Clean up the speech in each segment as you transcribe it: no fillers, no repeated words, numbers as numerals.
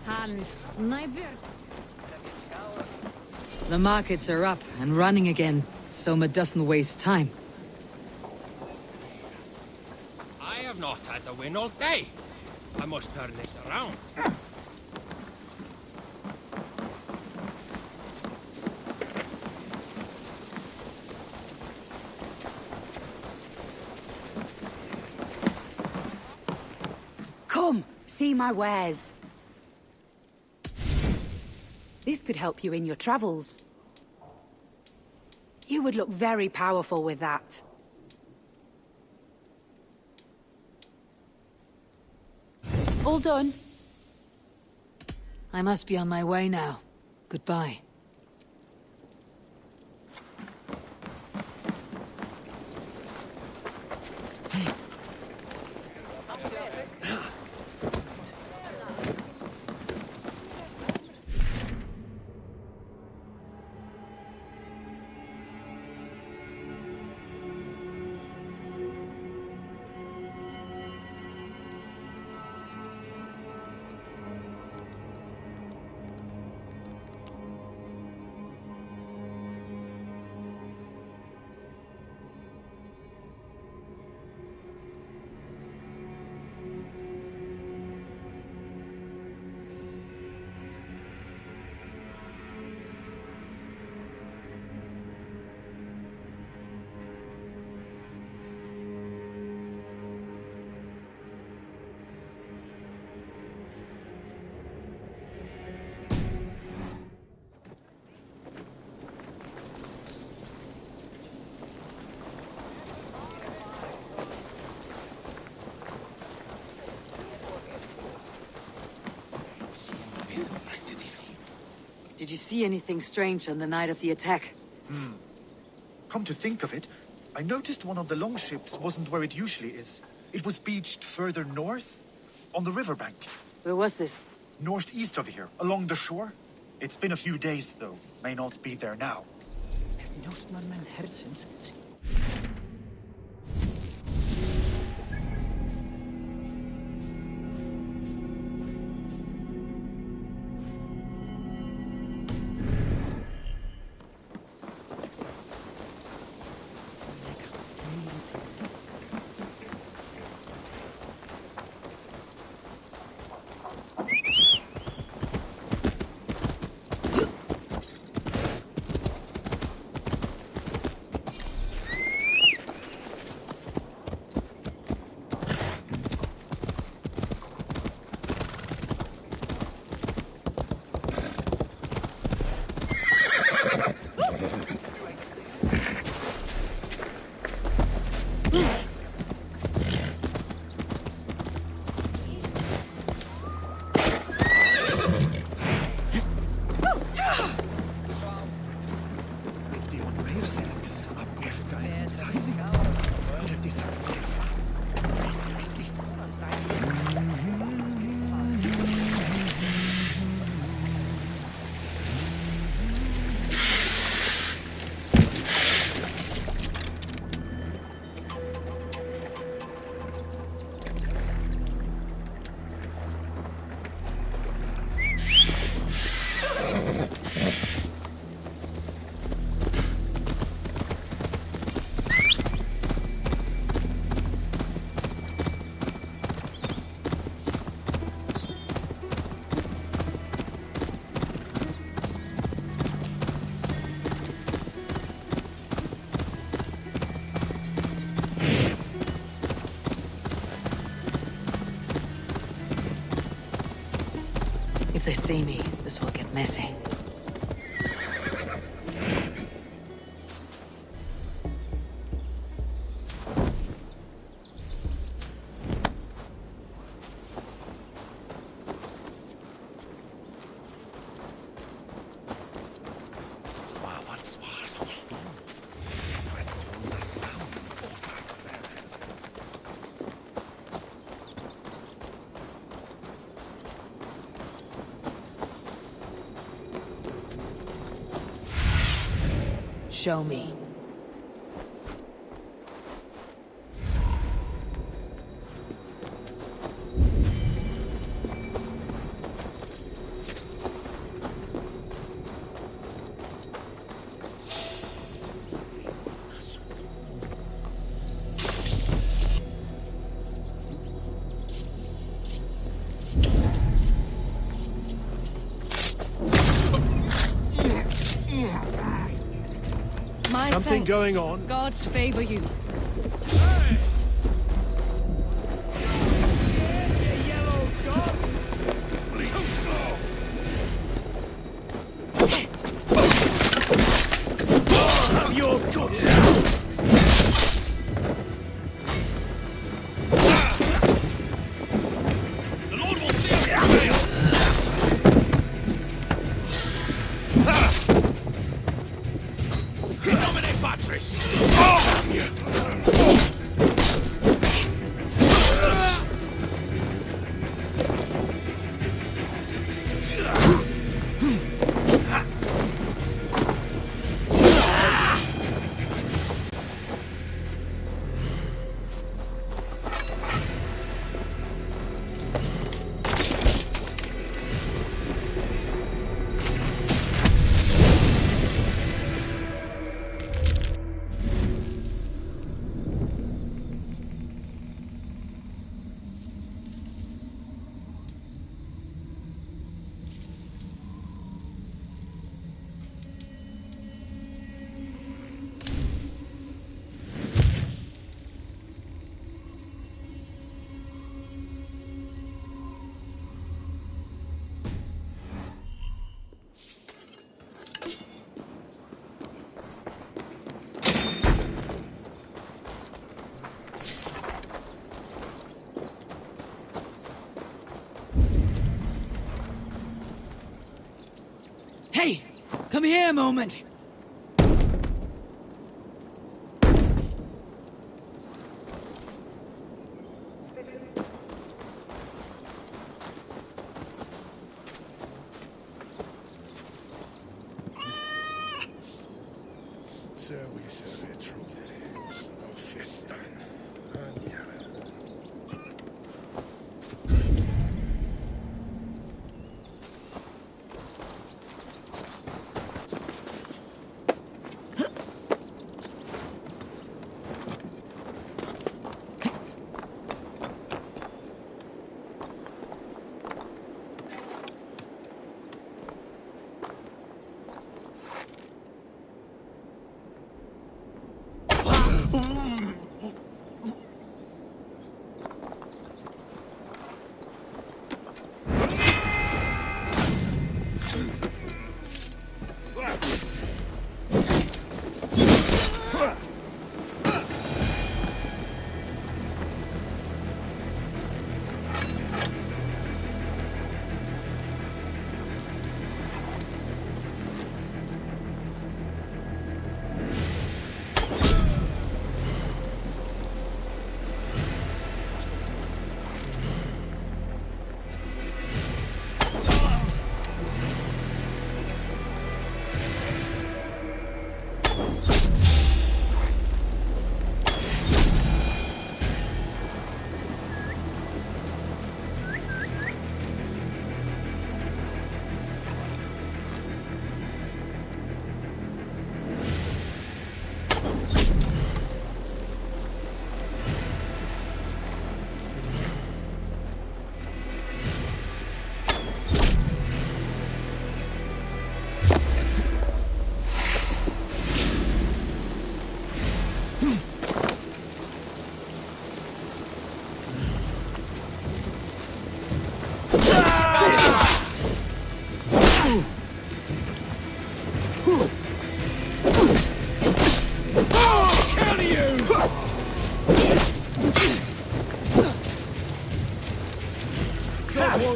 Hans, The markets are up and running again. Soma doesn't waste time. I have not had a win all day. I must turn this around. Come, see my wares. This could help you in your travels. You would look very powerful with that. All done. I must be on my way now. Goodbye. Did you see anything strange on the night of the attack? Come to think of it, I noticed one of the longships wasn't where it usually is. It was beached further north, on the riverbank. Where was this? Northeast of here, along the shore. It's been a few days, though. May not be there now. If they see me, this will get messy. Show me. My Something thanks. going on? Gods favor you. Your goods! The Lord will see us prevail! In nomine Patris! Hey! Come here a moment!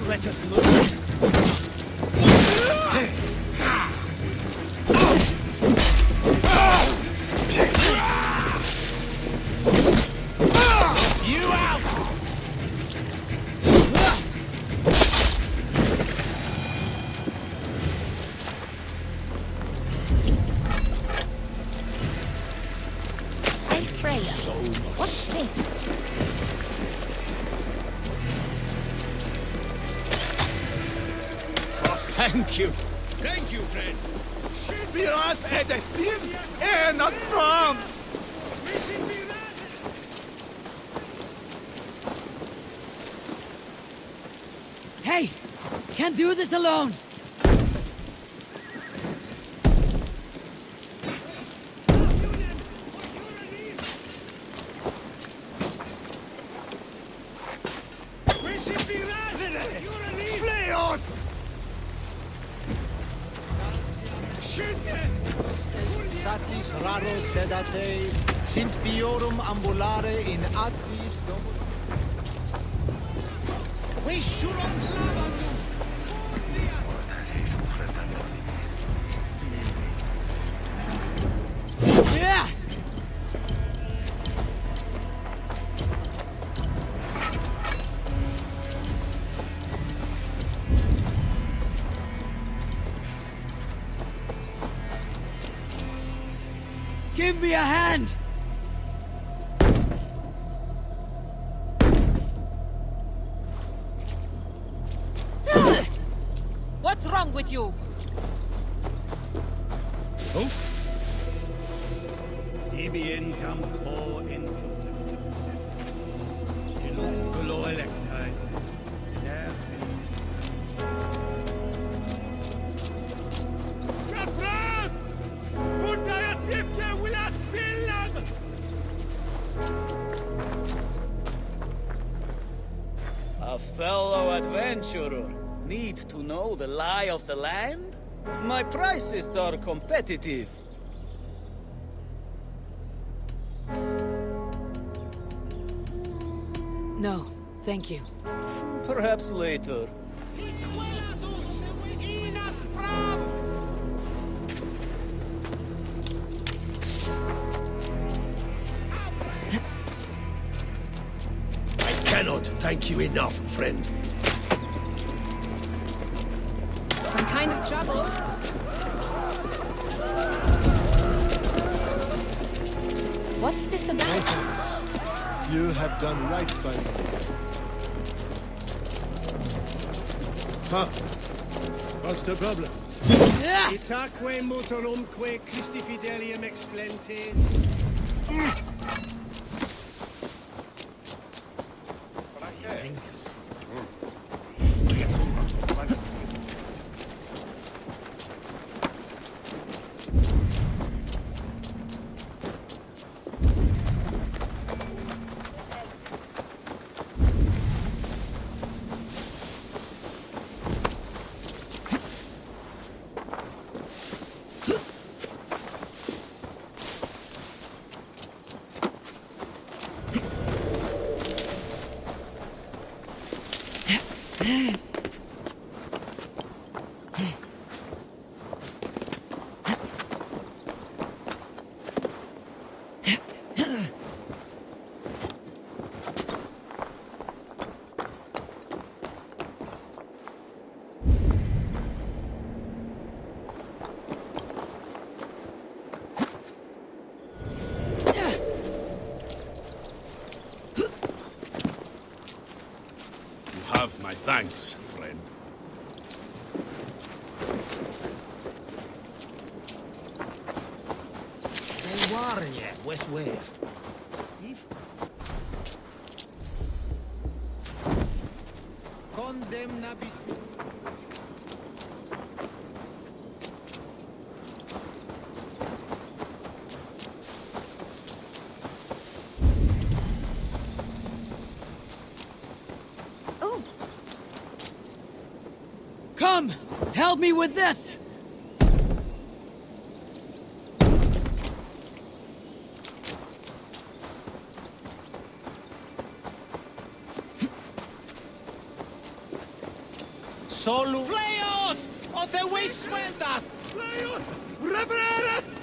Let us lose. You out! Hey Freya, what's this? Thank you. Thank you, friend. Biraz edesin en akram. Hey! Can't do this alone! Satis raro sedate, sint piorum ambulare in atris domus. Yeah! Give me a hand! What's wrong with you? Ibi in campo in Ilungulo electai. Kaplan! Budaya tifke wilat Finland! A fellow adventurer need to know the lie of the land? My prices are competitive. No, thank you. Perhaps later. I cannot thank you enough, friend. Some kind of trouble? What's this about? You have done right by me. Huh? What's the problem? Yeah! Itaque motorumque Christi fidelium explentes. Have my thanks, friend. Westward. Condemnabitur. Oh, Come! Help me with this! Solu. Fleos! O te wisvelda! Leon! Revereres!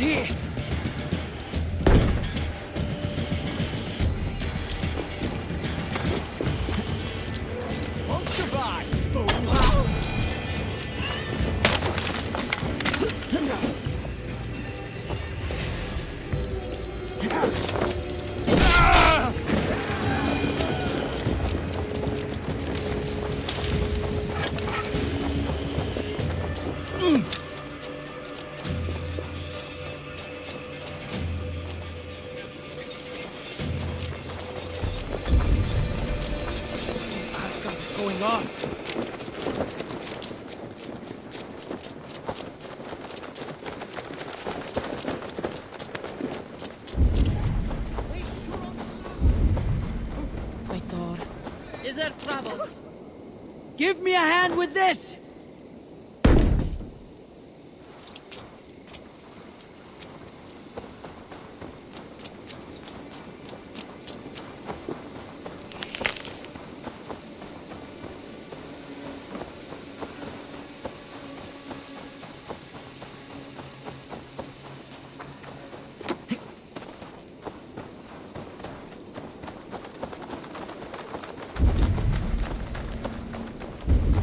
here! Won't survive. Ask us what's going on. Traitor. Is there trouble? Give me a hand with this!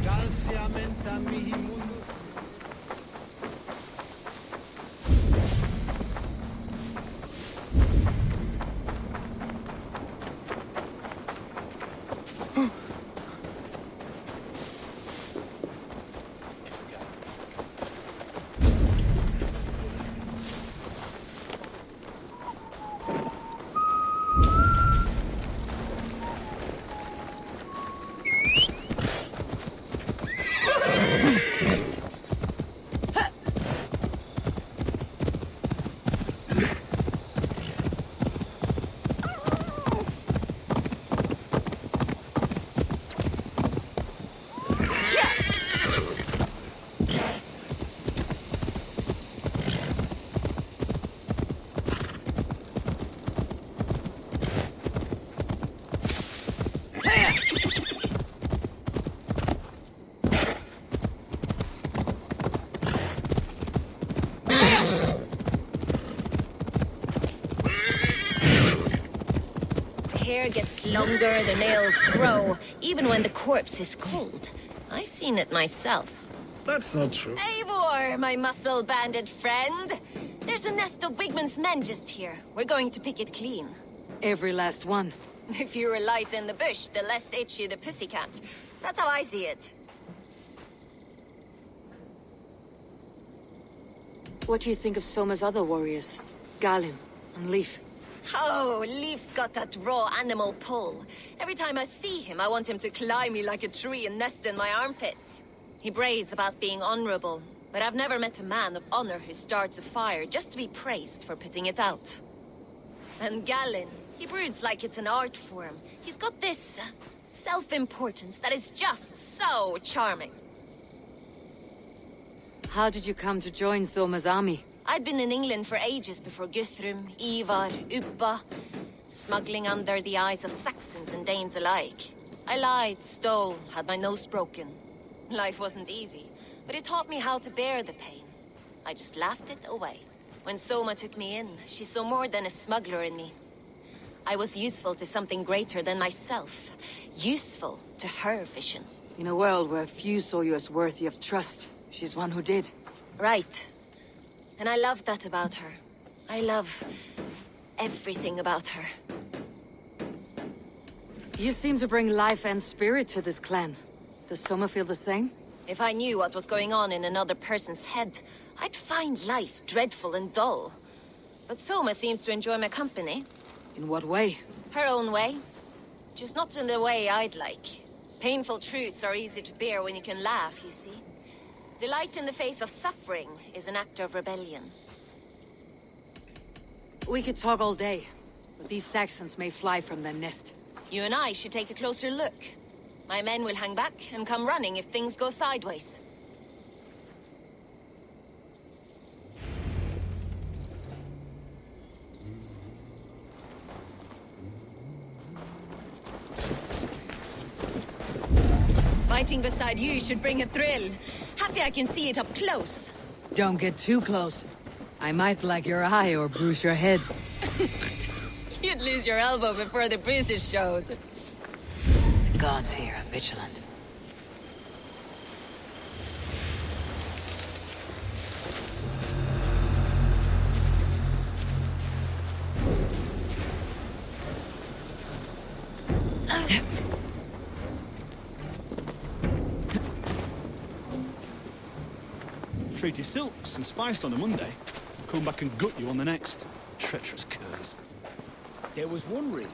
Calciamenta mihi mundus. Hair gets longer, the nails grow, even when the corpse is cold. I've seen it myself. That's not true. Eivor, my muscle-banded friend! There's a nest of Wigman's men just here. We're going to pick it clean. Every last one. The fewer lice in the bush, the less itchy the pussycat. That's how I see it. What do you think of Soma's other warriors? Galin and Leif? Oh, Leif's got that raw animal pull. Every time I see him, I want him to climb me like a tree and nest in my armpits. He brays about being honorable, but I've never met a man of honor who starts a fire just to be praised for putting it out. And Galin, he broods like it's an art form. He's got this self-importance that is just so charming. How did you come to join Soma's army? I'd been in England for ages before Guthrum, Ivar, Uppa, smuggling under the eyes of Saxons and Danes alike. I lied, stole, had my nose broken. Life wasn't easy, but it taught me how to bear the pain. I just laughed it away. When Soma took me in, she saw more than a smuggler in me. I was useful to something greater than myself. Useful to her vision. In a world where few saw you as worthy of trust, she's one who did. Right. And I love that about her. I love everything about her. You seem to bring life and spirit to this clan. Does Soma feel the same? If I knew what was going on in another person's head, I'd find life dreadful and dull. But Soma seems to enjoy my company. In what way? Her own way. Just not in the way I'd like. Painful truths are easy to bear when you can laugh, you see. Delight in the face of suffering is an act of rebellion. We could talk all day, but these Saxons may fly from their nest. You and I should take a closer look. My men will hang back and come running if things go sideways. Fighting beside you should bring a thrill. Happy I can see it up close. Don't get too close. I might black your eye or bruise your head. You'd lose your elbow before the bruises showed. The gods here are vigilant. Trade you silks and spice on a Monday, come back and gut you on the next. Treacherous curs. There was one reason.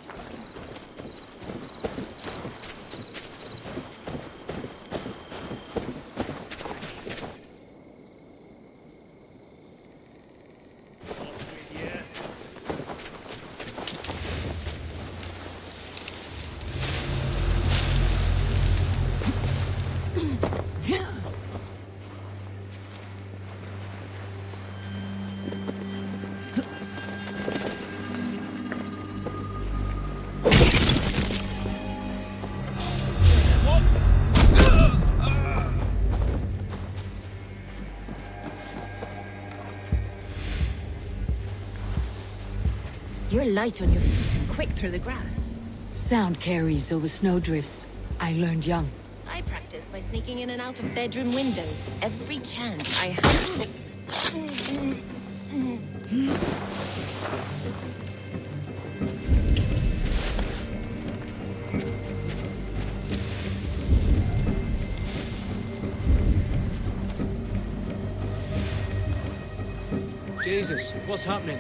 You're light on your feet and quick through the grass. Sound carries over snowdrifts. I learned young. I practiced by sneaking in and out of bedroom windows every chance I had. Jesus, what's happening?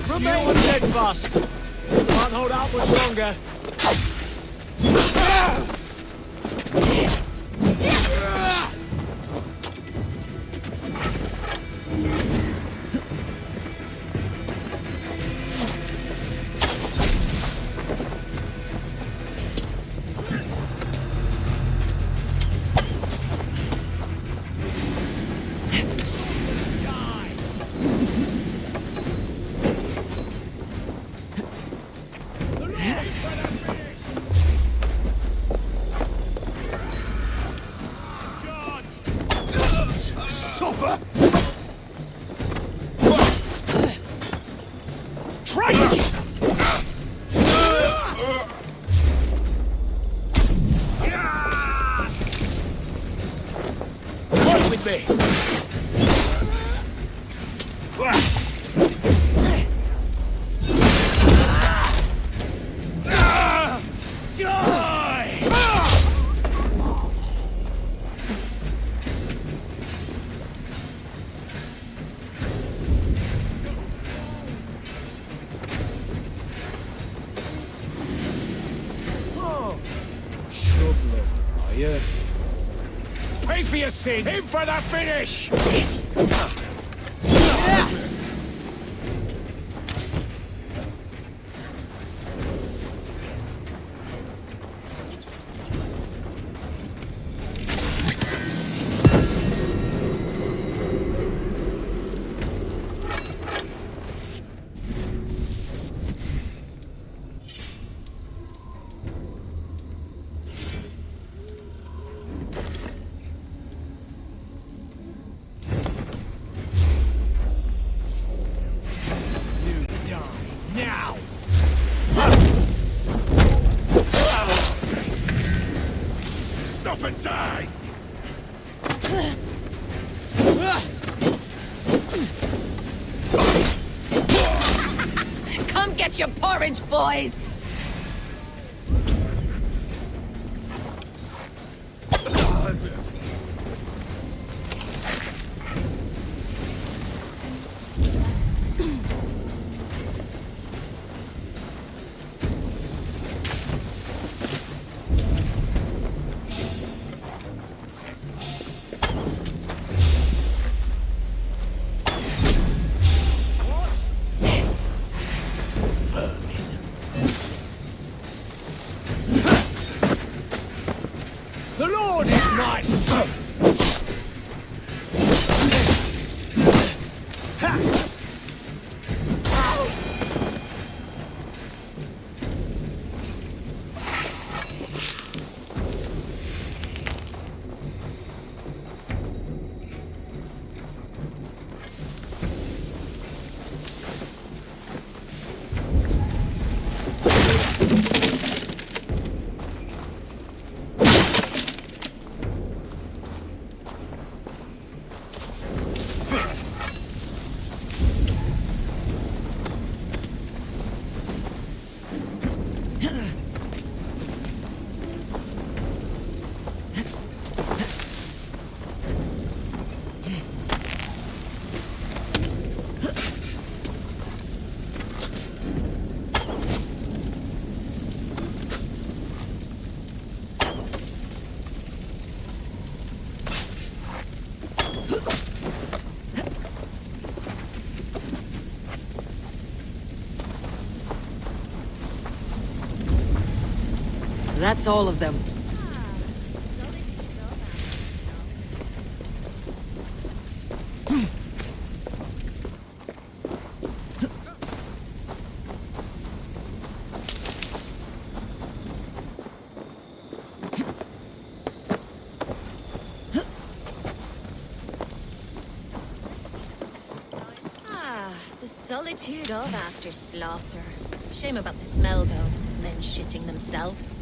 Remain steadfast. Can't hold out much longer. Suffer! Traitor! Fight with me! Pay for your sin! In for the finish! Now! Stop and die! Come get your porridge, boys! The Lord is my strength! That's all of them. The solitude of after slaughter. Shame about the smell, though. Men shitting themselves.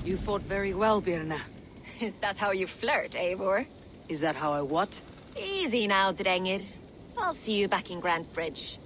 You fought very well, Birna. Is that how you flirt, Eivor? Is that how I what? Easy now, Drengir. I'll see you back in Grand Bridge.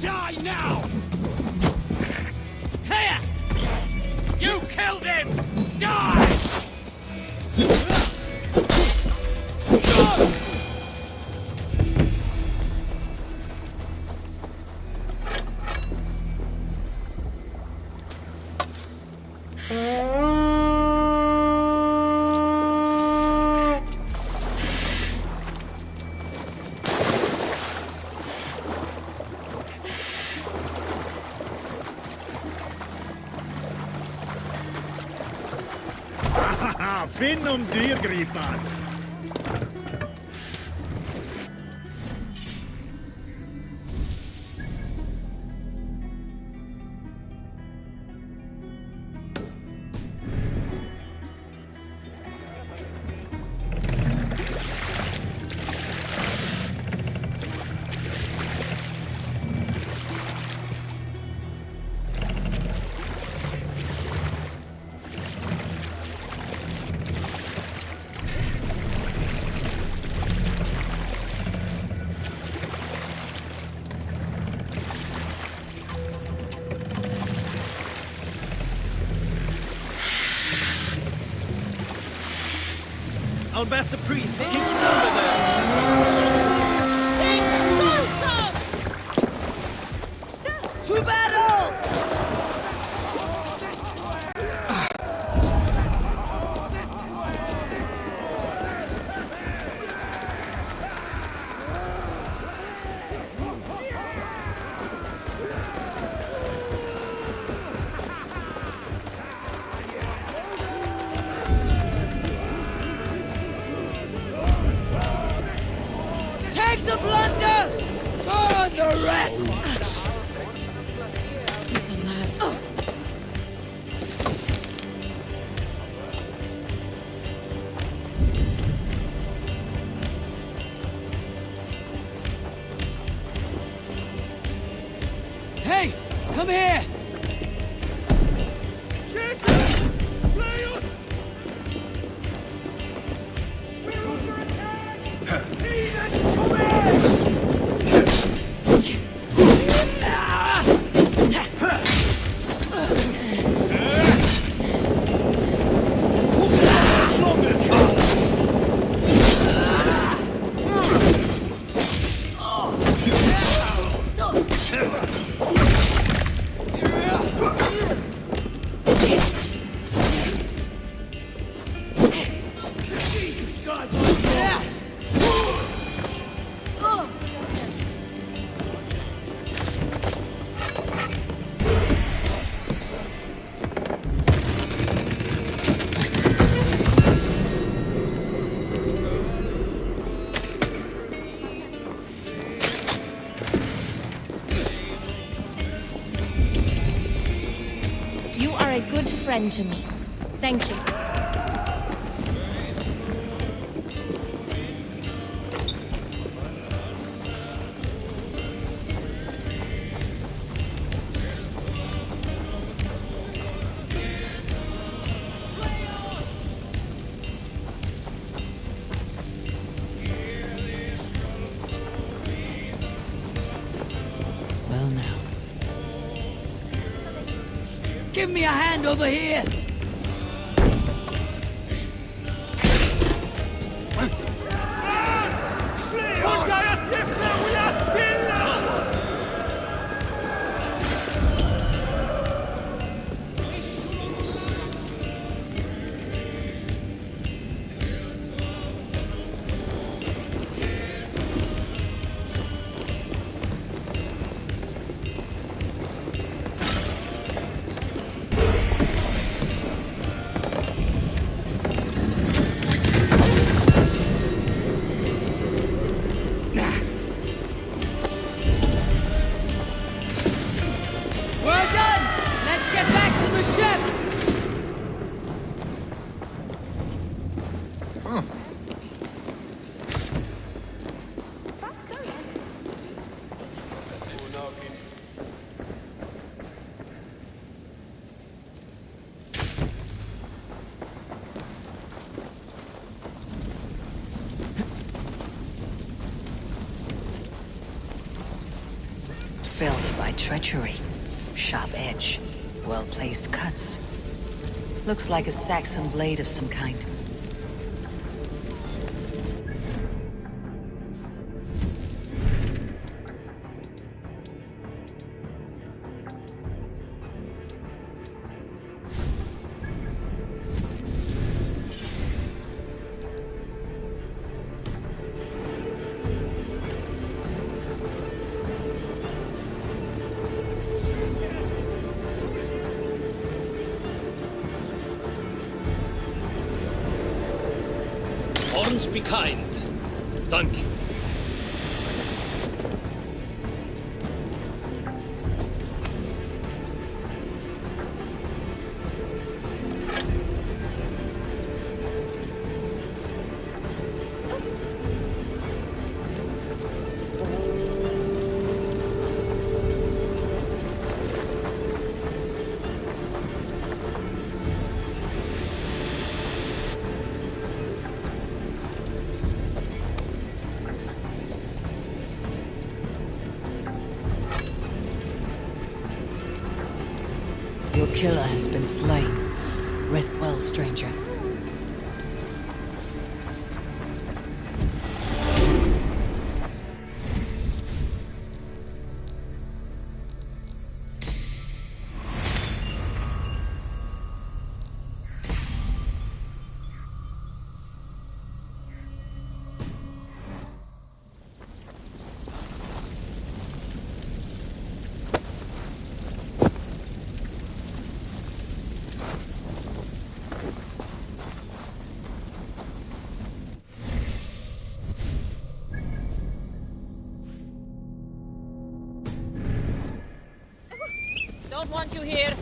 Die now! Here! You killed him! Die! Finn dyrgripen! I'll bet the priest keeps silver there. To battle! Take the plunder! Burn the rest! It's a lad. Hey! Come here! You are a good friend to me. Thank you. Well now. Give me a hand over here! felt by treachery. Sharp edge, well-placed cuts. Looks like a Saxon blade of some kind. Horns be kind. Thank you. Your killer has been slain. Rest well, stranger. Don't want you here.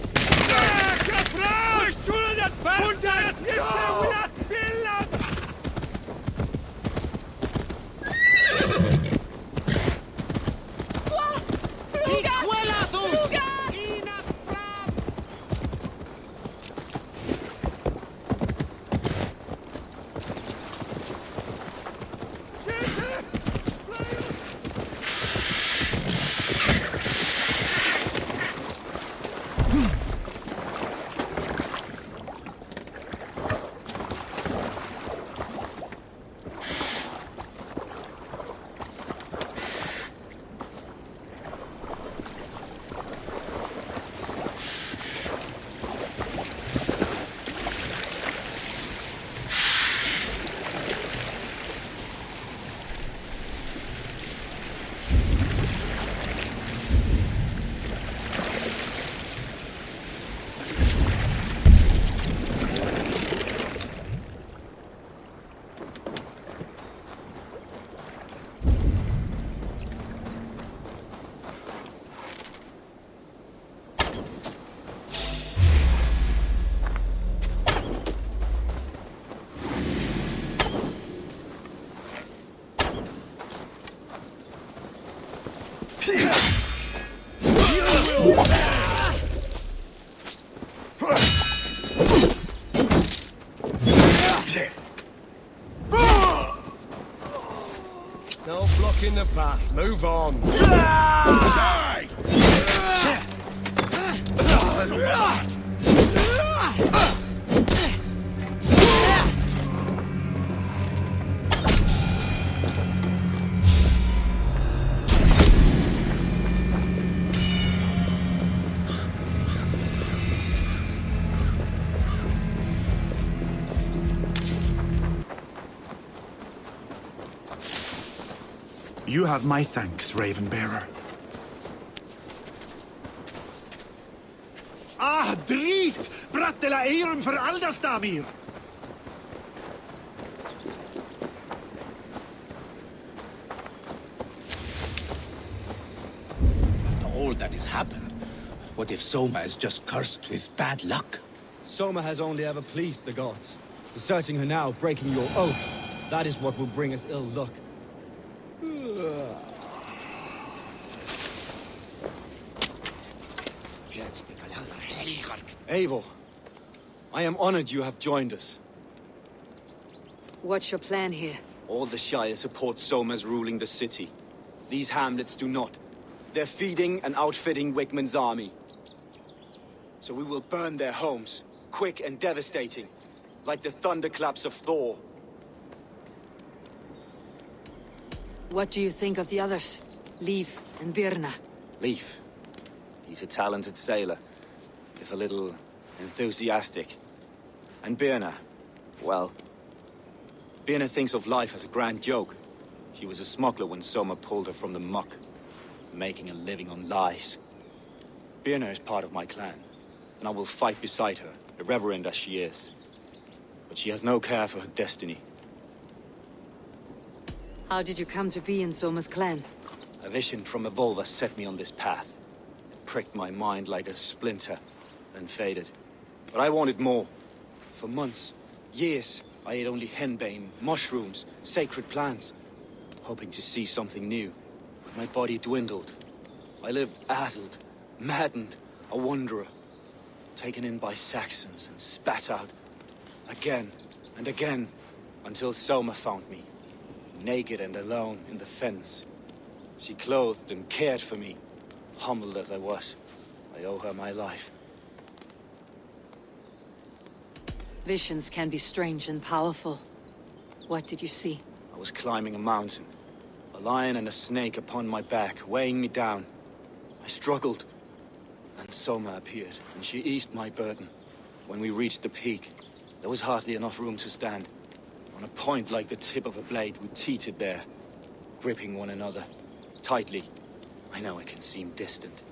No blocking the path. Move on. You have my thanks, Ravenbearer. Ah, drit! Brattela eirum för Aldastamir! After all that has happened, what if Soma is just cursed with bad luck? Soma has only ever pleased the gods. Deserting her now, breaking your oath, that is what will bring us ill luck. Eivor, I am honored you have joined us. What's your plan here? All the Shire support Soma's ruling the city. These hamlets do not. They're feeding and outfitting Wickman's army. So we will burn their homes, quick and devastating, like the thunderclaps of Thor. What do you think of the others? Leif and Birna? Leif. He's a talented sailor, if a little enthusiastic. And Birna, well... Birna thinks of life as a grand joke. She was a smuggler when Soma pulled her from the muck, making a living on lies. Birna is part of my clan, and I will fight beside her, irreverent as she is. But she has no care for her destiny. How did you come to be in Soma's clan? A vision from a Volva set me on this path. It pricked my mind like a splinter, then faded. But I wanted more. For months, years, I ate only henbane, mushrooms, sacred plants, hoping to see something new. But my body dwindled. I lived addled, maddened, a wanderer, taken in by Saxons and spat out, again and again, until Soma found me, naked and alone in the fens. She clothed and cared for me, humbled as I was. I owe her my life. Visions can be strange and powerful. What did you see? I was climbing a mountain. A lion and a snake upon my back, weighing me down. I struggled. And Soma appeared, and she eased my burden. When we reached the peak, there was hardly enough room to stand. On a point like the tip of a blade, we teetered there, gripping one another, tightly. I know it can seem distant,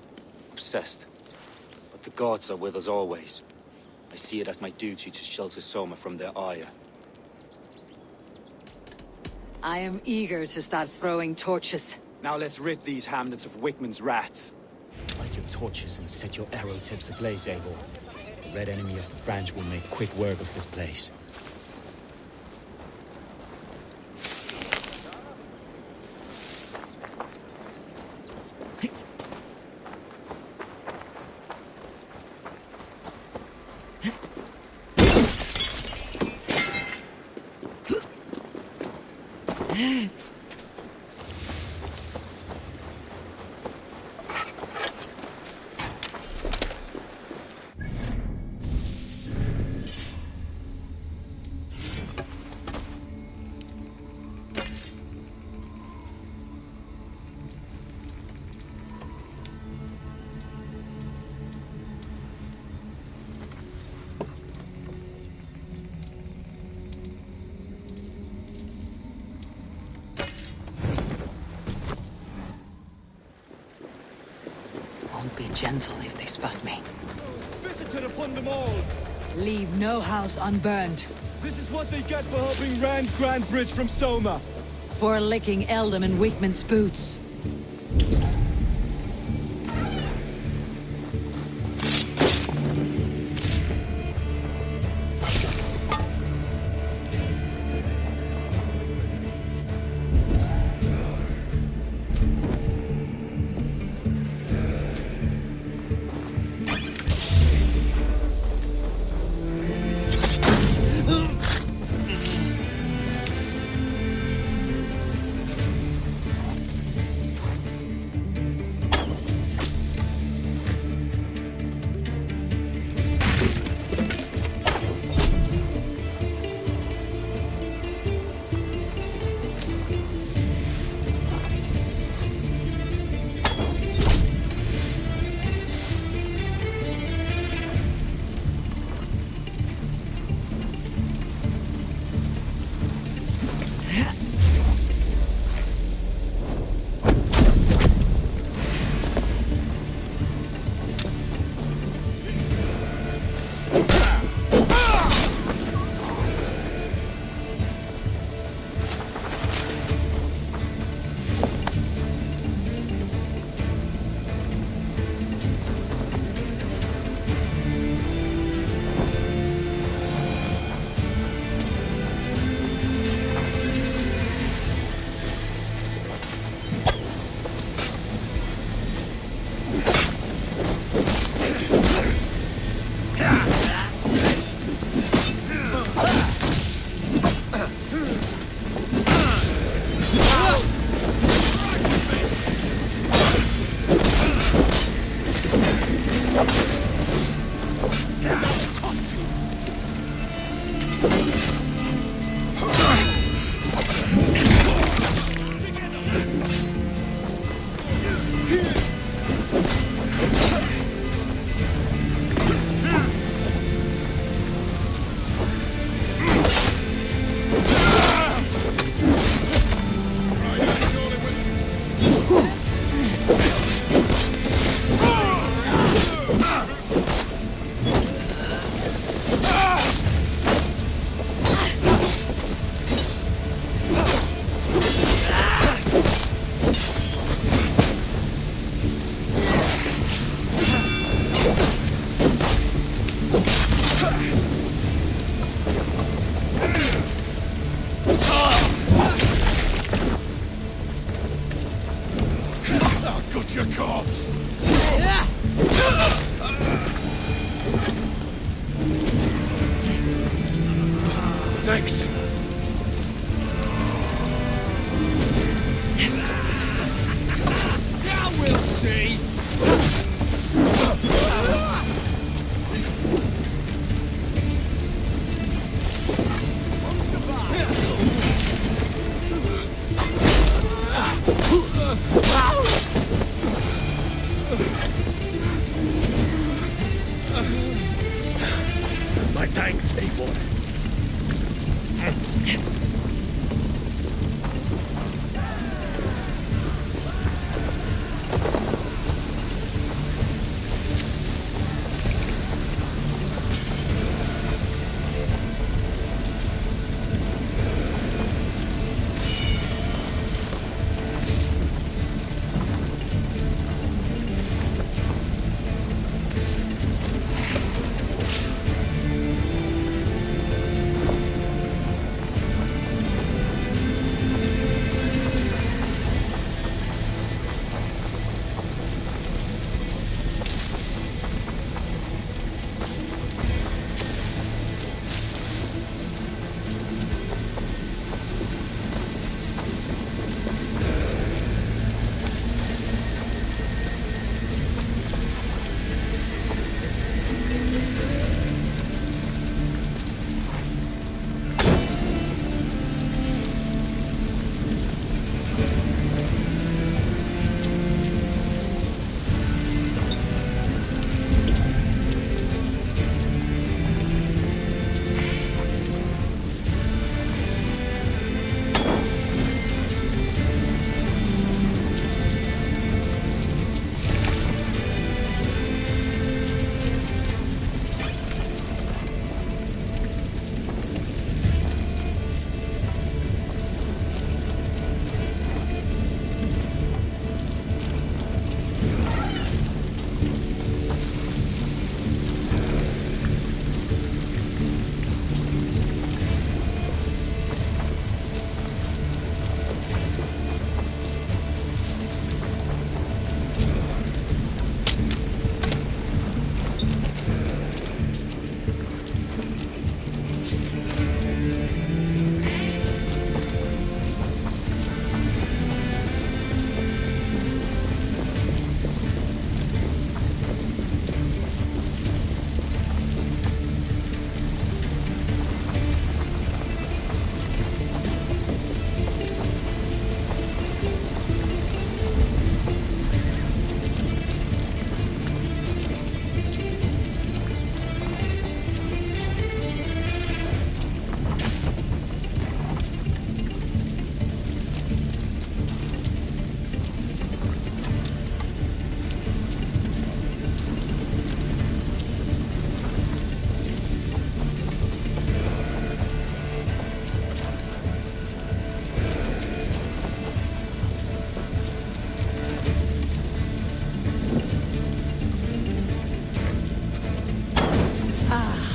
obsessed. But the gods are with us always. I see it as my duty to shelter Soma from their ire. I am eager to start throwing torches. Now let's rid these hamlets of Wickman's rats. Light your torches and set your arrow tips ablaze, Eivor. The red enemy of the branch will make quick work of this place. Won't be gentle if they spot me. Visited upon them all! Leave no house unburned. This is what they get for helping Rand Grand Bridge from Soma! For licking Eldam and Wickman's boots. Eat your corpse! Thanks. Now we'll see. My thanks, Eivor.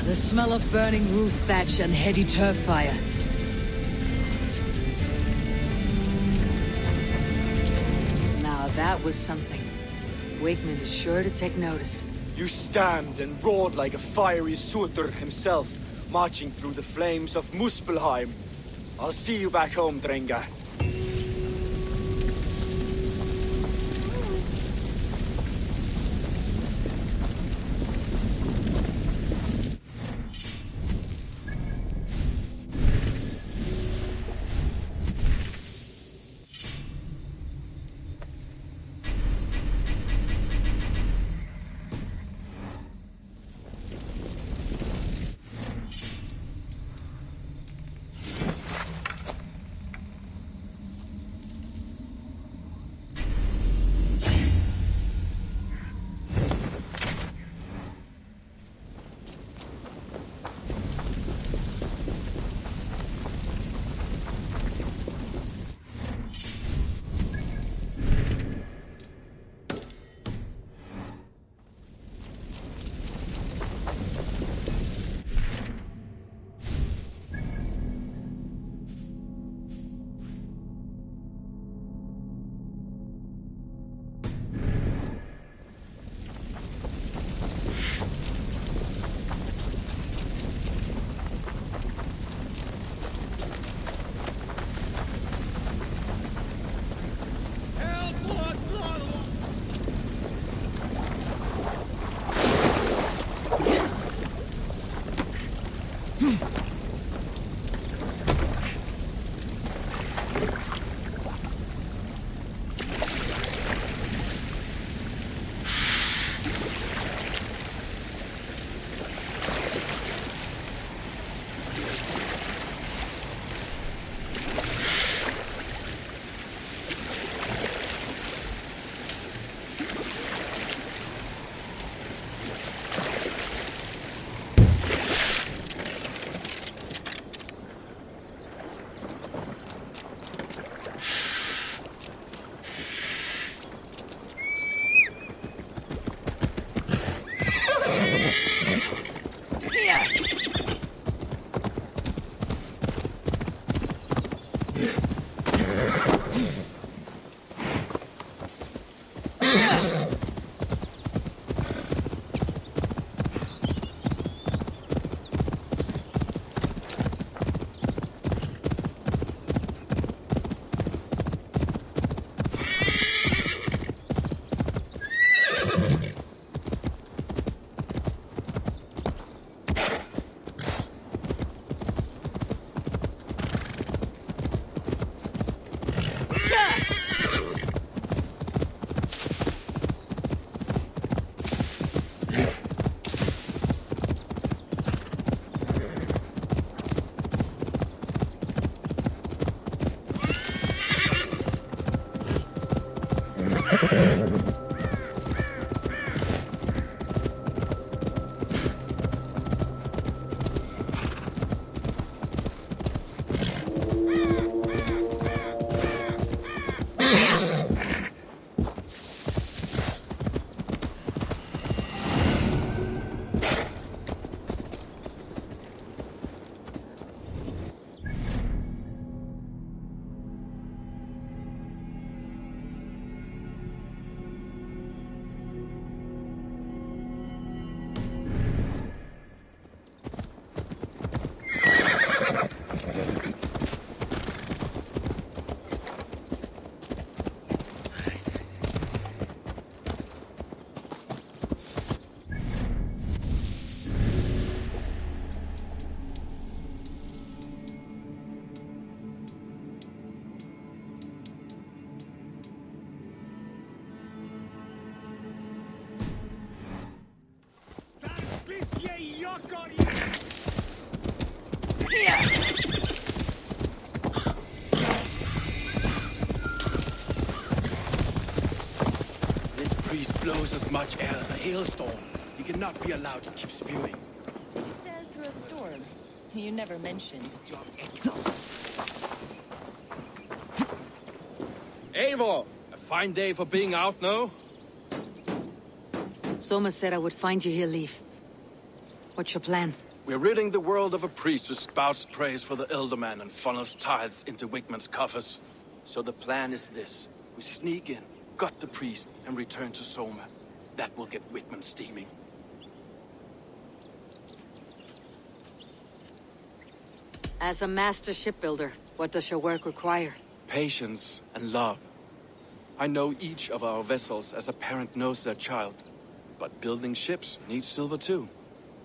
The smell of burning roof thatch and heady turf fire. Now that was something. Wigmund is sure to take notice. You stand and roared like a fiery Surtur himself, marching through the flames of Muspelheim. I'll see you back home, Drenga. This priest blows as much air as a hailstorm. He cannot be allowed to keep spewing. He fell through a storm. You never mentioned. Eivor! A fine day for being out, no? Soma said I would find you here, Leaf. What's your plan? We're ridding the world of a priest who spouts praise for the Elderman and funnels tithes into Wigman's coffers. So the plan is this. We sneak in, gut the priest, and return to Soma. That will get Wigman steaming. As a master shipbuilder, what does your work require? Patience and love. I know each of our vessels as a parent knows their child. But building ships needs silver too.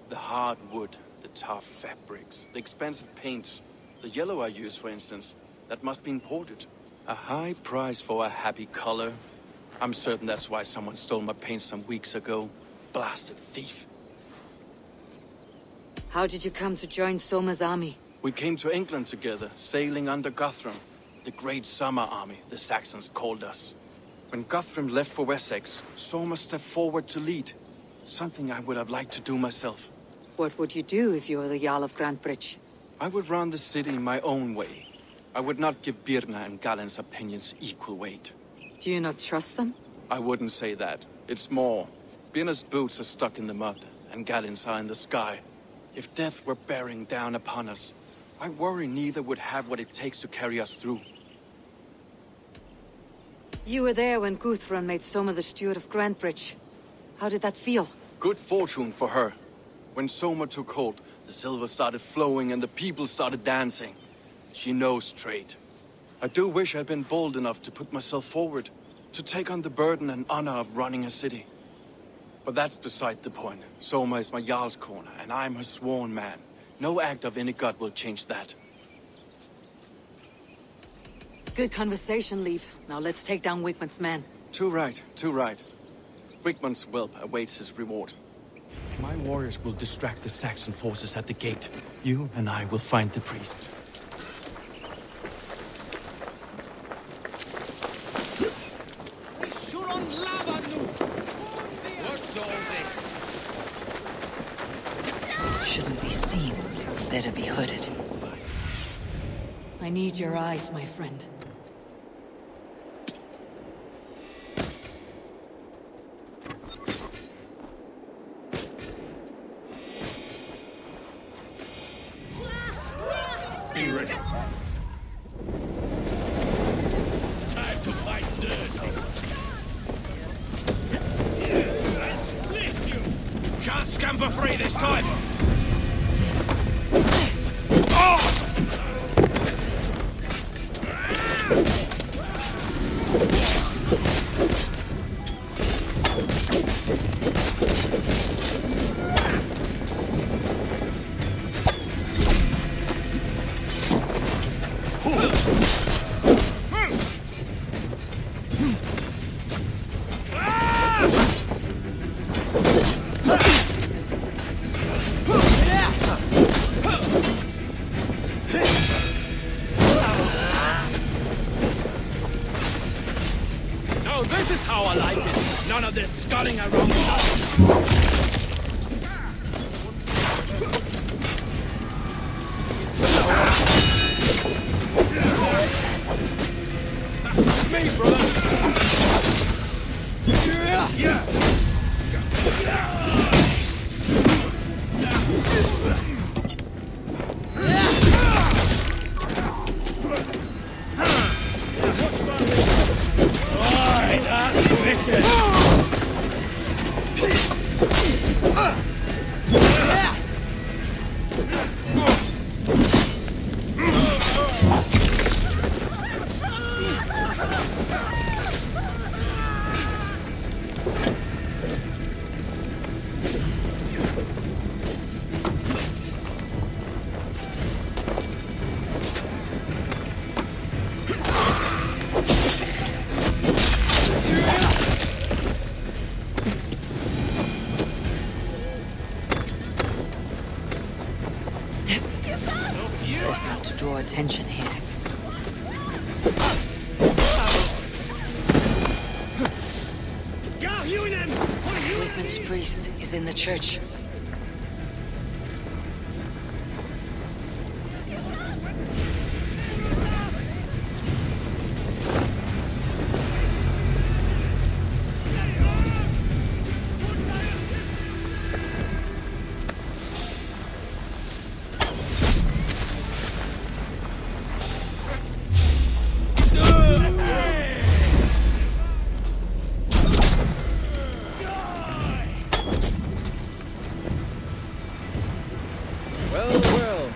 The hard wood, the tough fabrics, the expensive paints. The yellow I use, for instance, that must be imported. A high price for a happy color. I'm certain that's why someone stole my paint some weeks ago. Blasted thief. How did you come to join Soma's army? We came to England together, sailing under Guthrum. The Great Summer Army, the Saxons called us. When Guthrum left for Wessex, Soma stepped forward to lead. Something I would have liked to do myself. What would you do if you were the Jarl of Grantebridge? I would run the city my own way. I would not give Birna and Galen's opinions equal weight. Do you not trust them? I wouldn't say that. It's more. Birna's boots are stuck in the mud, and Galen's are in the sky. If death were bearing down upon us, I worry neither would have what it takes to carry us through. You were there when Guthrum made Soma the steward of Grantebridge. How did that feel? Good fortune for her. When Soma took hold, the silver started flowing and the people started dancing. She knows trade. I do wish I'd been bold enough to put myself forward, to take on the burden and honor of running a city. But that's beside the point. Soma is my Jarl's corner, and I'm her sworn man. No act of any god will change that. Good conversation, Leaf. Now let's take down Wigman's men. Too right, too right. Wigman's whelp awaits his reward. My warriors will distract the Saxon forces at the gate. You and I will find the priest. What's all this? Shouldn't be seen. Better be hooded. I need your eyes, my friend. Be ready. Time to fight dirt. for free this time! Now this is how I like it. None of this sculling around the house. Me, brother. Best not to draw attention here. Whitman's priest is in the church.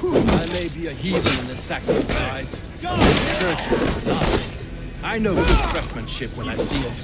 I may be a heathen in the Saxon eyes. The church is lovely. I know good craftsmanship when I see it.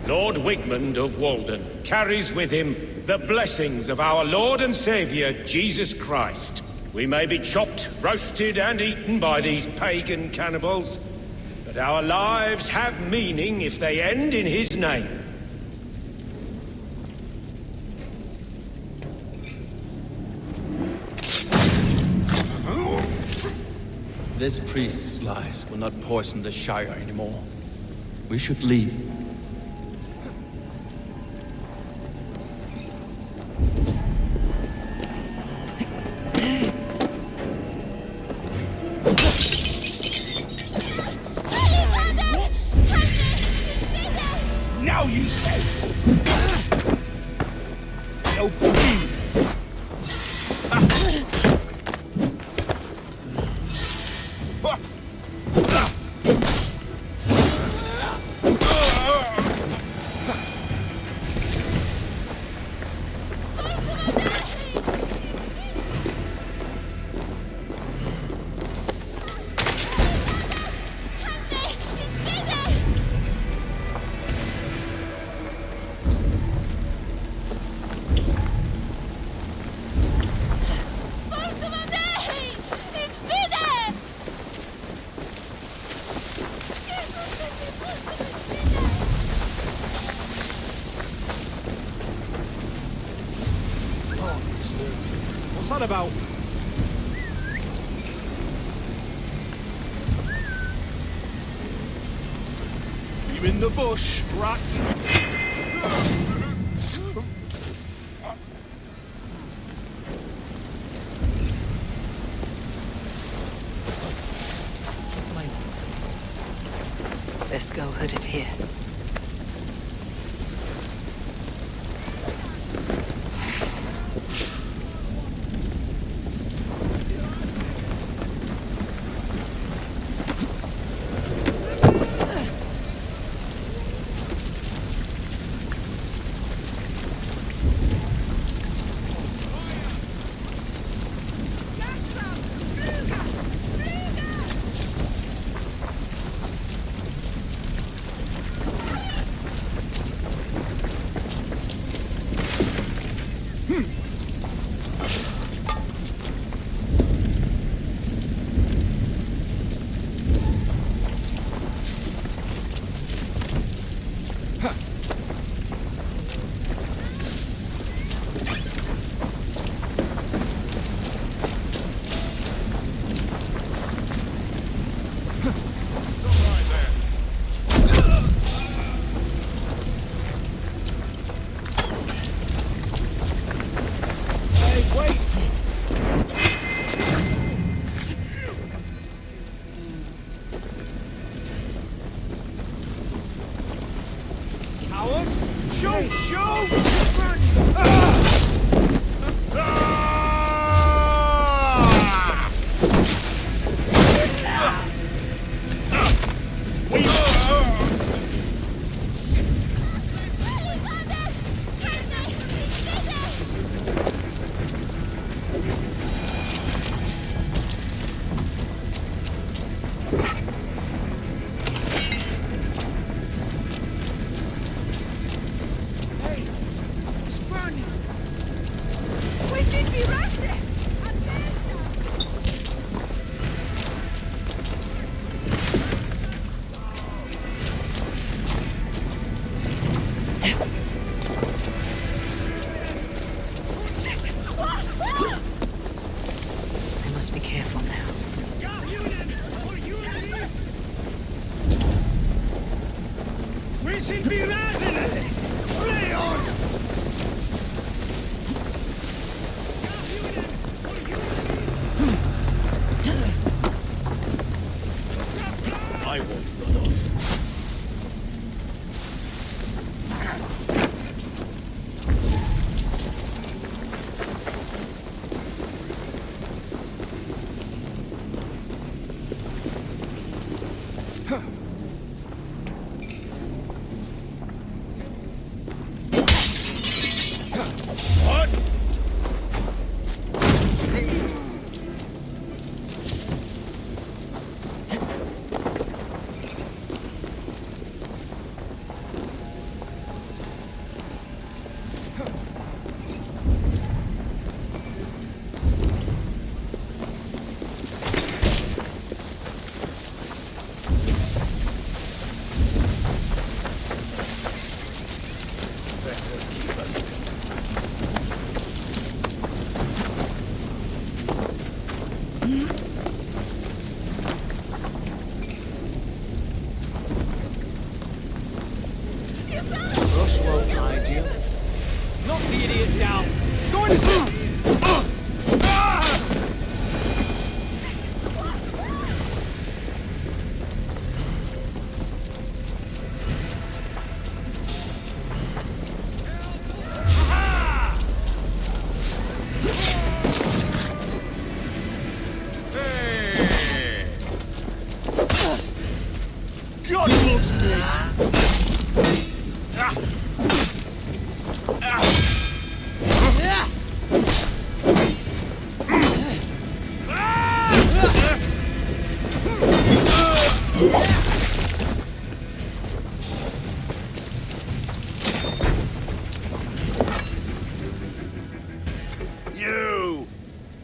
Lord Wigmund of Walden carries with him the blessings of our Lord and Saviour, Jesus Christ. We may be chopped, roasted, and eaten by these pagan cannibals, but our lives have meaning if they end in his name. This priest's lies will not poison the Shire anymore. We should leave. Now you... that about? You in the bush, rat? Let's go hooded here.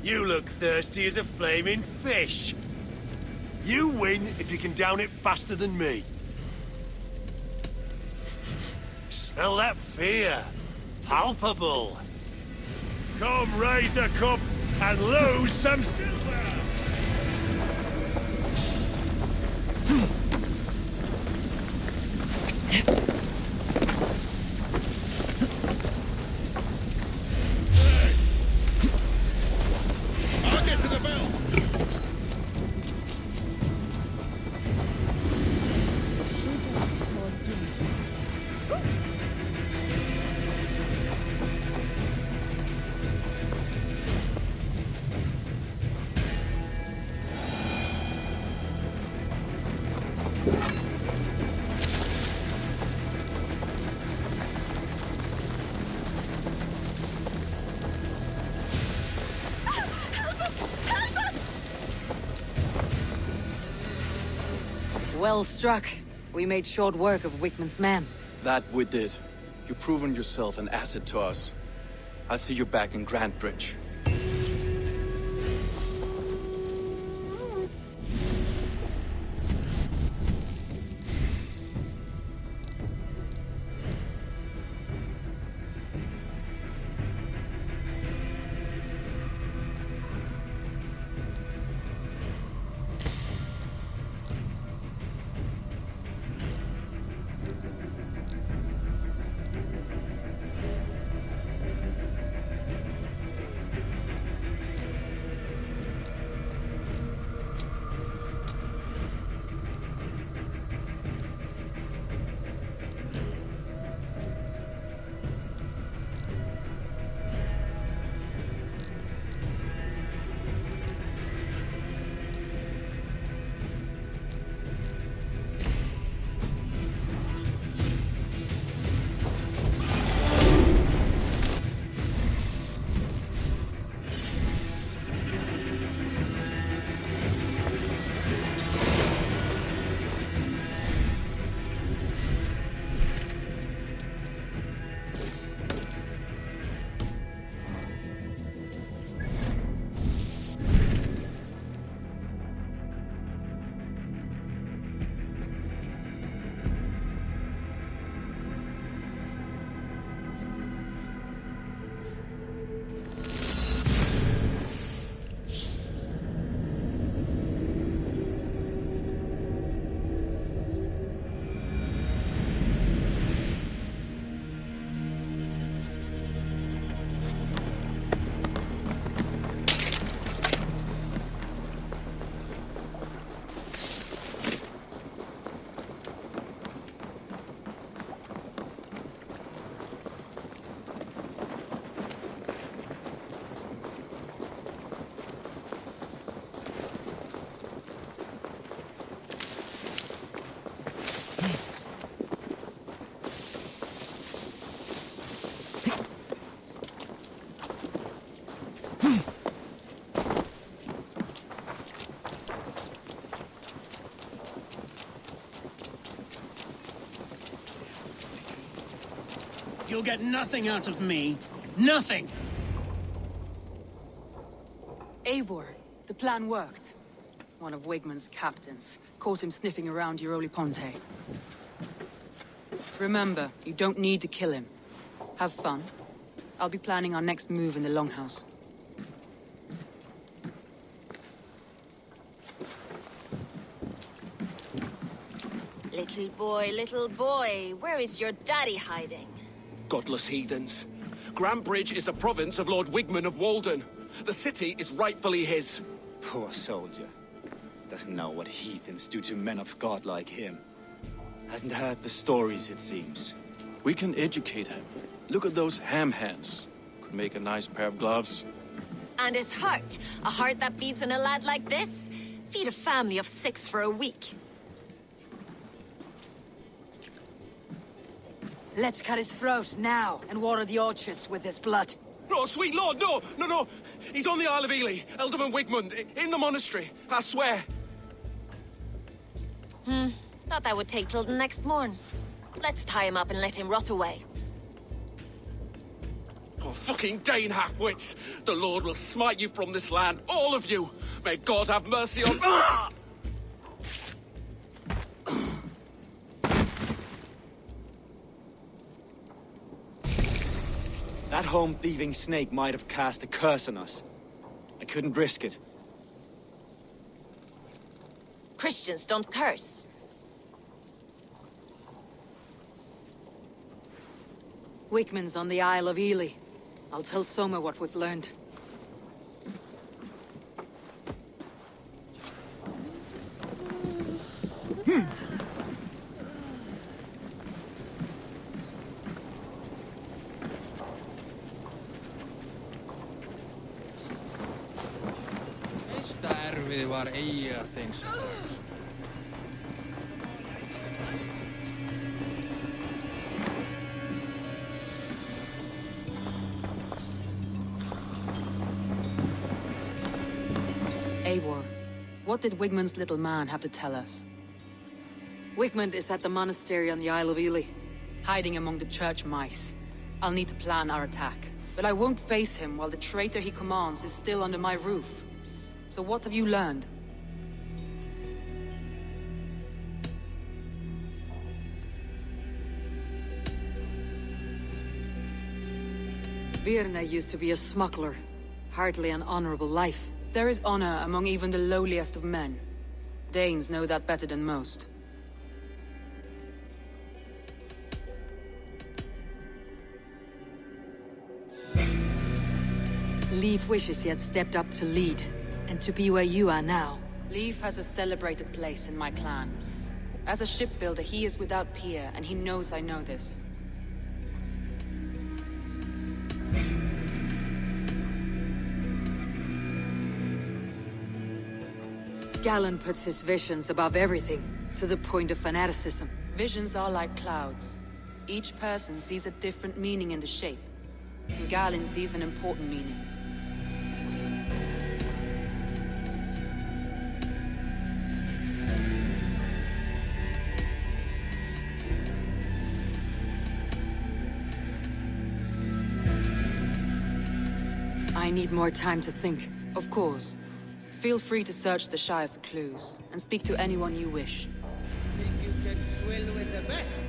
You look thirsty as a flaming fish. You win if you can down it faster than me. Smell that fear. Palpable. Come, raise a cup and lose some silver! I'll get to the bell! Well struck. We made short work of Wickman's men. That we did. You've proven yourself an asset to us. I'll see you back in Grand Bridge. You'll get nothing out of me. Nothing! Eivor, the plan worked. One of Wigman's captains caught him sniffing around Euroli Ponte. Remember, you don't need to kill him. Have fun. I'll be planning our next move in the Longhouse. Little boy, where is your daddy hiding? Godless heathens. Grand Bridge is a province of Lord Wigman of Walden. The city is rightfully his. Poor soldier. Doesn't know what heathens do to men of God like him. Hasn't heard the stories, it seems. We can educate him. Look at those ham hands. Could make a nice pair of gloves. And his heart. A heart that beats in a lad like this? Feed a family of 6 for a week. Let's cut his throat now and water the orchards with his blood. No, sweet lord, no! No! He's on the Isle of Ely, Ealdorman Wigmund, in the monastery, I swear. Thought that would take till the next morn. Let's tie him up and let him rot away. Oh, fucking Dane half-wits! The Lord will smite you from this land, all of you! May God have mercy on... Ah! That home-thieving snake might have cast a curse on us. couldn't risk it. Christians don't curse. Wickman's on the Isle of Ely. I'll tell Soma what we've learned. Mistä erfið var eigartins? Eivor, what did Wigmund's little man have to tell us? Wigmund is at the monastery on the Isle of Ely, hiding among the church mice. I'll need to plan our attack, but I won't face him while the traitor he commands is still under my roof. So what have you learned? Birna used to be a smuggler. Hardly an honorable life. There is honor among even the lowliest of men. Danes know that better than most. Leif wishes he had stepped up to lead, and to be where you are now. Leif has a celebrated place in my clan. As a shipbuilder, he is without peer, and he knows I know this. Galen puts his visions above everything, to the point of fanaticism. Visions are like clouds. Each person sees a different meaning in the shape. And Galen sees an important meaning. I need more time to think. Of course. Feel free to search the Shire for clues, and speak to anyone you wish. Think you can swill with the best?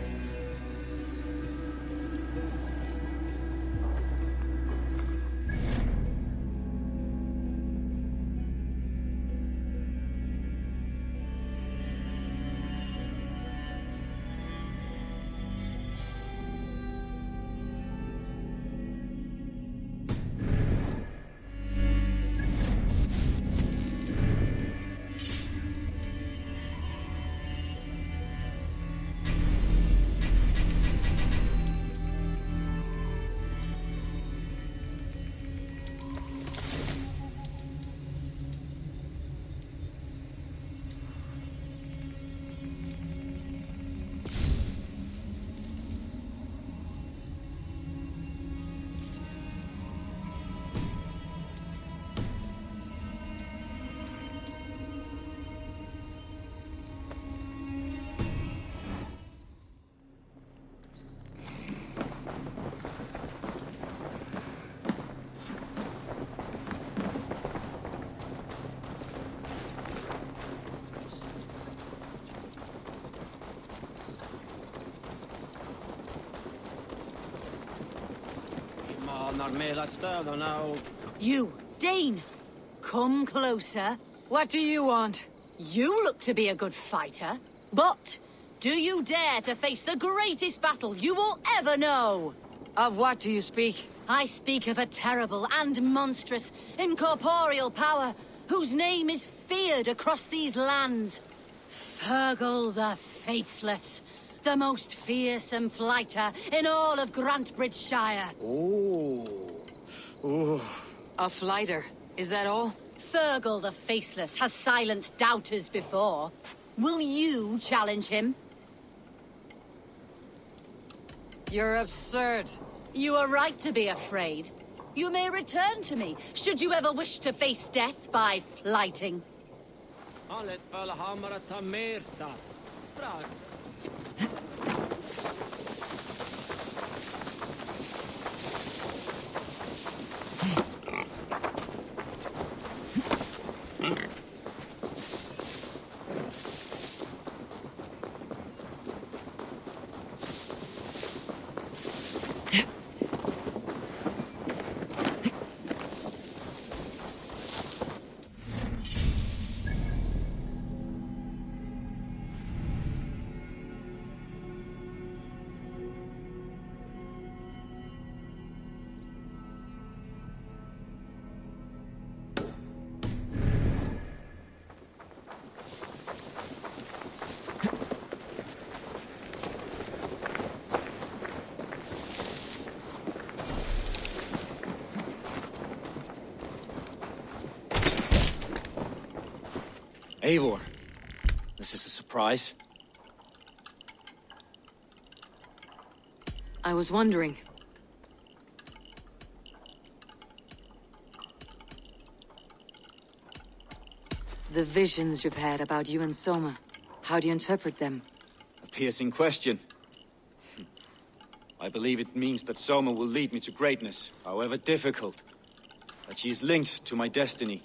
You, Dane! Come closer. What do you want? You look to be a good fighter, but do you dare to face the greatest battle you will ever know? Of what do you speak? I speak of a terrible and monstrous, incorporeal power whose name is feared across these lands. Fergal the Faceless, the most fearsome fighter in all of Grantbridgeshire. A flighter, is that all? Fergal the Faceless has silenced doubters before. Will you challenge him? You're absurd. You are right to be afraid. You may return to me, should you ever wish to face death by flighting. Eivor, this is a surprise. I was wondering. The visions you've had about you and Soma, how do you interpret them? A piercing question. I believe it means that Soma will lead me to greatness, however difficult. That she is linked to my destiny.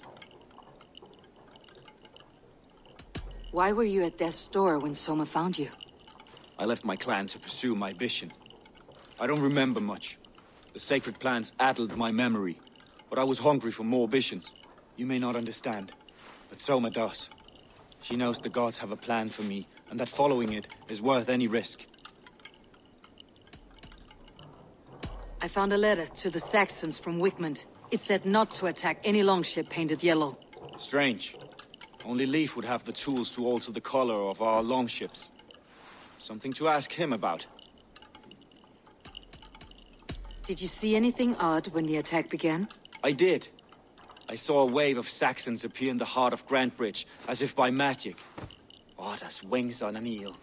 Why were you at death's door when Soma found you? I left my clan to pursue my vision. I don't remember much. The sacred plants addled my memory, but I was hungry for more visions. You may not understand, but Soma does. She knows the gods have a plan for me, and that following it is worth any risk. I found a letter to the Saxons from Wigmund. It said not to attack any longship painted yellow. Strange. Only Leif would have the tools to alter the color of our longships. Something to ask him about. Did you see anything odd when the attack began? I did. I saw a wave of Saxons appear in the heart of Grantbridge, as if by magic. Odd as wings on an eel.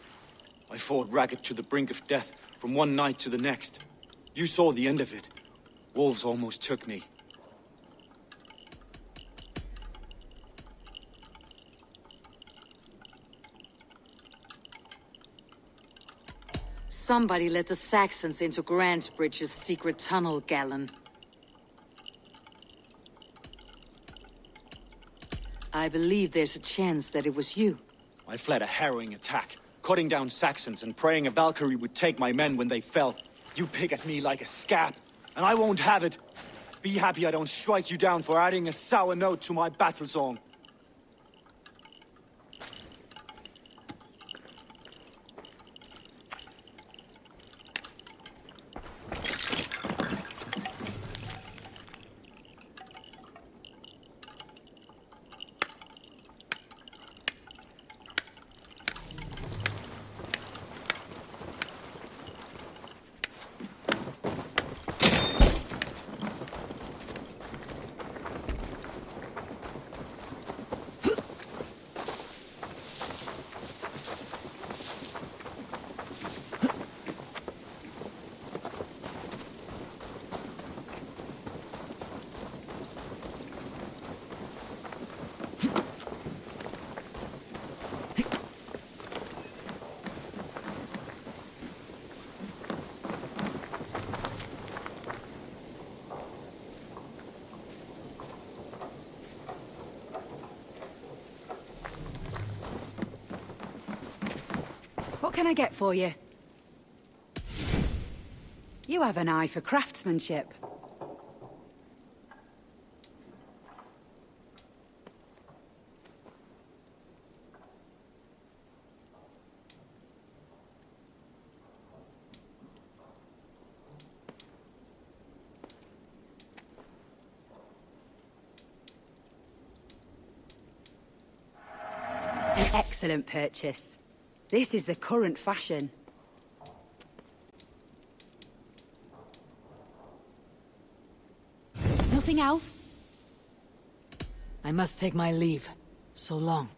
I fought ragged to the brink of death from one night to the next. You saw the end of it. Wolves almost took me. Somebody let the Saxons into Grantbridge's secret tunnel, Galen. I believe there's a chance that it was you. I fled a harrowing attack, cutting down Saxons and praying a Valkyrie would take my men when they fell. You pick at me like a scab, and I won't have it. Be happy I don't strike you down for adding a sour note to my battle song. What can I get for you? You have an eye for craftsmanship. An excellent purchase. This is the current fashion. Nothing else? I must take my leave. So long.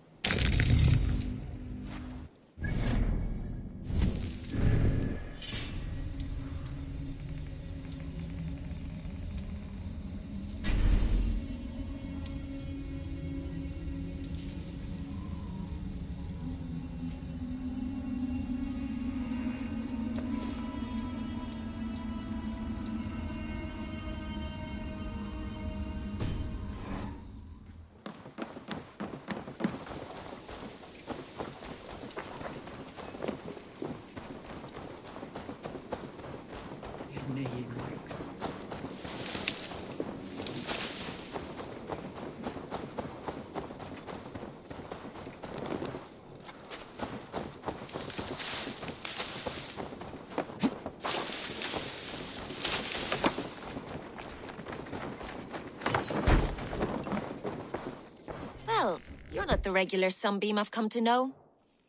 Well, you're not the regular sunbeam I've come to know.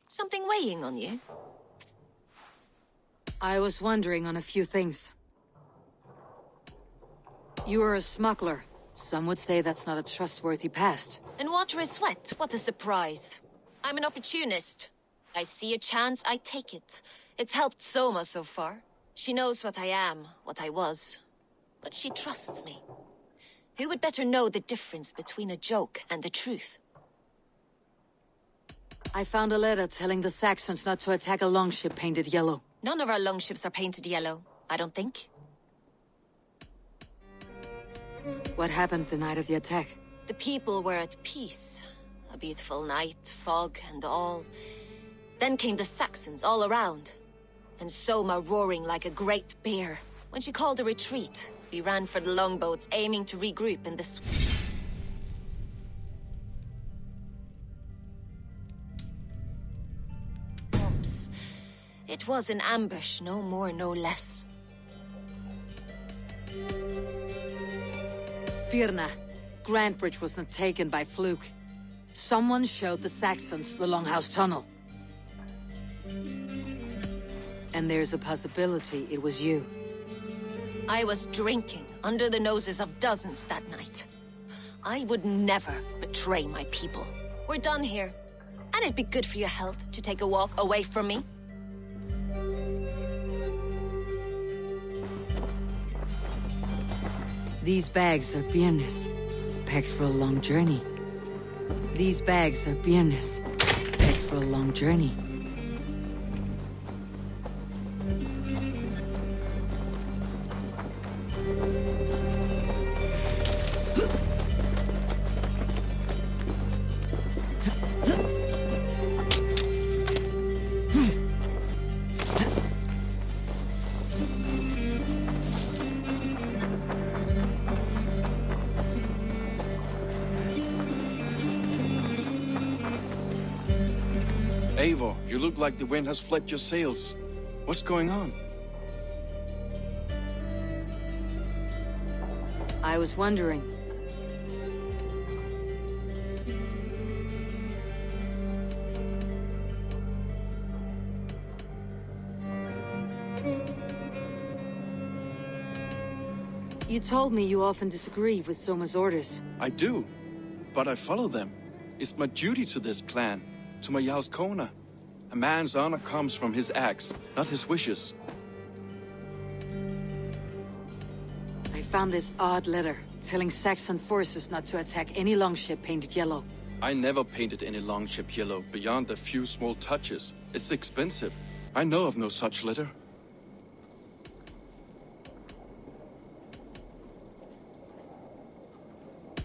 Something weighing on you? I was wondering on a few things. You are a smuggler. Some would say that's not a trustworthy past. And water is wet, what a surprise. I'm an opportunist. I see a chance, I take it. It's helped Soma so far. She knows what I am, what I was. But she trusts me. Who would better know the difference between a joke and the truth? I found a letter telling the Saxons not to attack a longship painted yellow. None of our longships are painted yellow, I don't think. What happened the night of the attack? The people were at peace. A beautiful night, fog and all. Then came the Saxons all around. And Soma roaring like a great bear. When she called a retreat, we ran for the longboats, aiming to regroup in the swamps. It was an ambush, no more, no less. Birna, Grantbridge was not taken by fluke. Someone showed the Saxons the Longhouse Tunnel. And there's a possibility it was you. I was drinking under the noses of dozens that night. I would never betray my people. We're done here. And it'd be good for your health to take a walk away from me. These bags are Birnis, packed for a long journey. These bags are Birnis, packed for a long journey. Eivor, you look like the wind has flapped your sails. What's going on? I was wondering. You told me you often disagree with Soma's orders. I do, but I follow them. It's my duty to this clan, to my Jarl's Kona. A man's honor comes from his acts, not his wishes. I found this odd letter, telling Saxon forces not to attack any longship painted yellow. I never painted any longship yellow beyond a few small touches. It's expensive. I know of no such letter.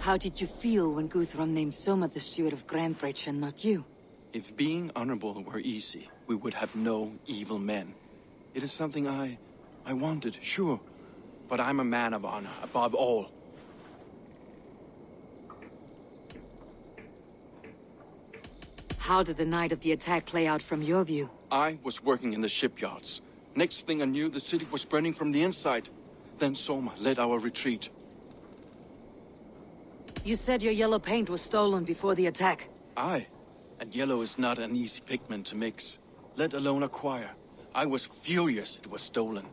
How did you feel when Guthrum named Soma the steward of Grantbridge and not you? If being honorable were easy, we would have no evil men. It is something I wanted, sure. But I'm a man of honor, above all. How did the night of the attack play out from your view? I was working in the shipyards. Next thing I knew, the city was burning from the inside. Then Soma led our retreat. You said your yellow paint was stolen before the attack. Aye. And yellow is not an easy pigment to mix, let alone acquire. I was furious it was stolen.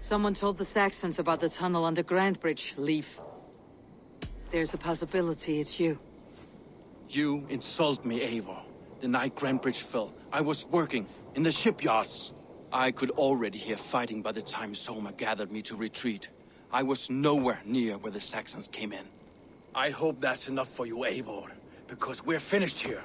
Someone told the Saxons about the tunnel under Grantbridge, Leaf. There's a possibility it's you. You insult me, Eivor. The night Grantbridge fell, I was working in the shipyards. I could already hear fighting by the time Soma gathered me to retreat. I was nowhere near where the Saxons came in. I hope that's enough for you, Eivor, because we're finished here.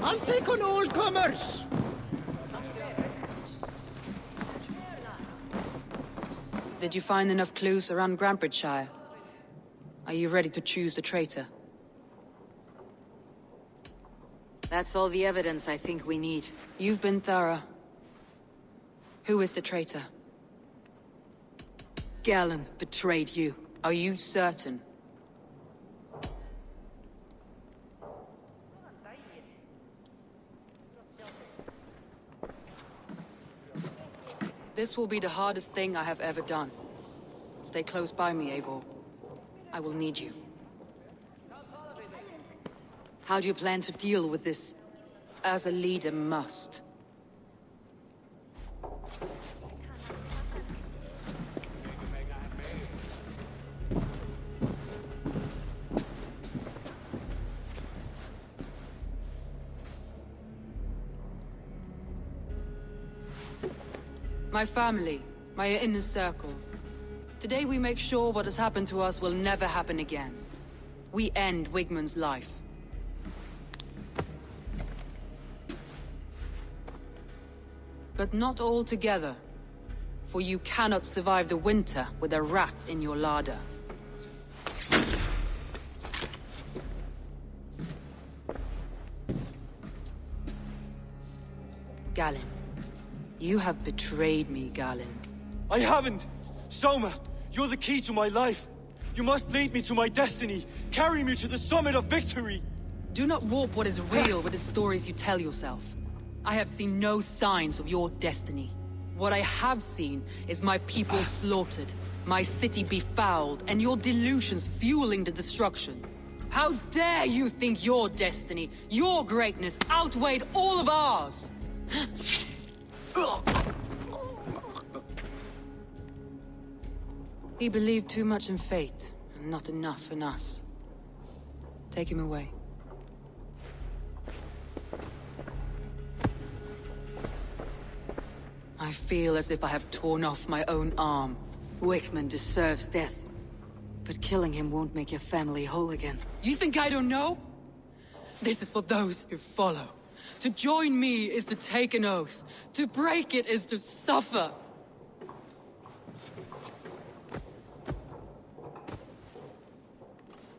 I'll take on all comers! Did you find enough clues around Grantbridgeshire? Are you ready to choose the traitor? That's all the evidence I think we need. You've been thorough. Who is the traitor? Galen betrayed you. Are you certain? This will be the hardest thing I have ever done. Stay close by me, Eivor. I will need you. How do you plan to deal with this? As a leader must. My family, my inner circle. Today we make sure what has happened to us will never happen again. We end Wigmund's life. But not all together. For you cannot survive the winter with a rat in your larder. Galen. You have betrayed me, Galen. I haven't! Soma, you're the key to my life. You must lead me to my destiny. Carry me to the summit of victory. Do not warp what is real with the stories you tell yourself. I have seen no signs of your destiny. What I have seen is my people slaughtered, my city befouled, and your delusions fueling the destruction. How dare you think your destiny, your greatness, outweighed all of ours? He believed too much in fate, and not enough in us. Take him away. I feel as if I have torn off my own arm. Wigmund deserves death. But killing him won't make your family whole again. You think I don't know? This is for those who follow. To join me is to take an oath. To break it is to suffer.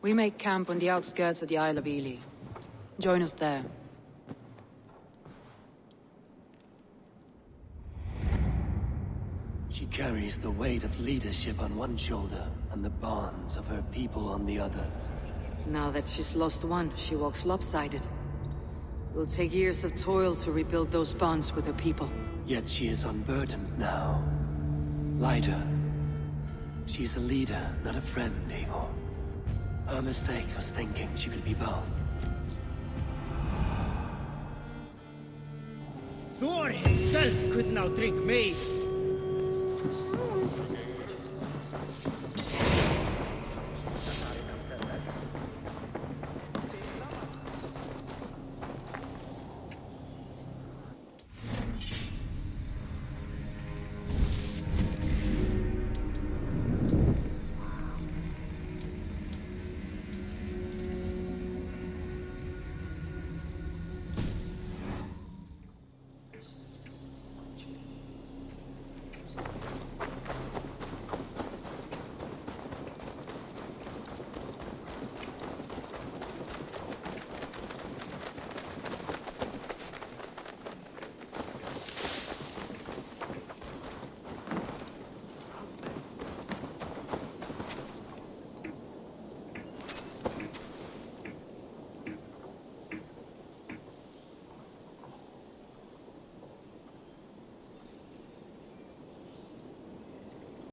We make camp on the outskirts of the Isle of Ely. Join us there. She carries the weight of leadership on one shoulder, and the bonds of her people on the other. Now that she's lost one, she walks lopsided. It will take years of toil to rebuild those bonds with her people. Yet she is unburdened now. Lighter. She's a leader, not a friend, Eivor. Her mistake was thinking she could be both. Thor himself could now drink maize.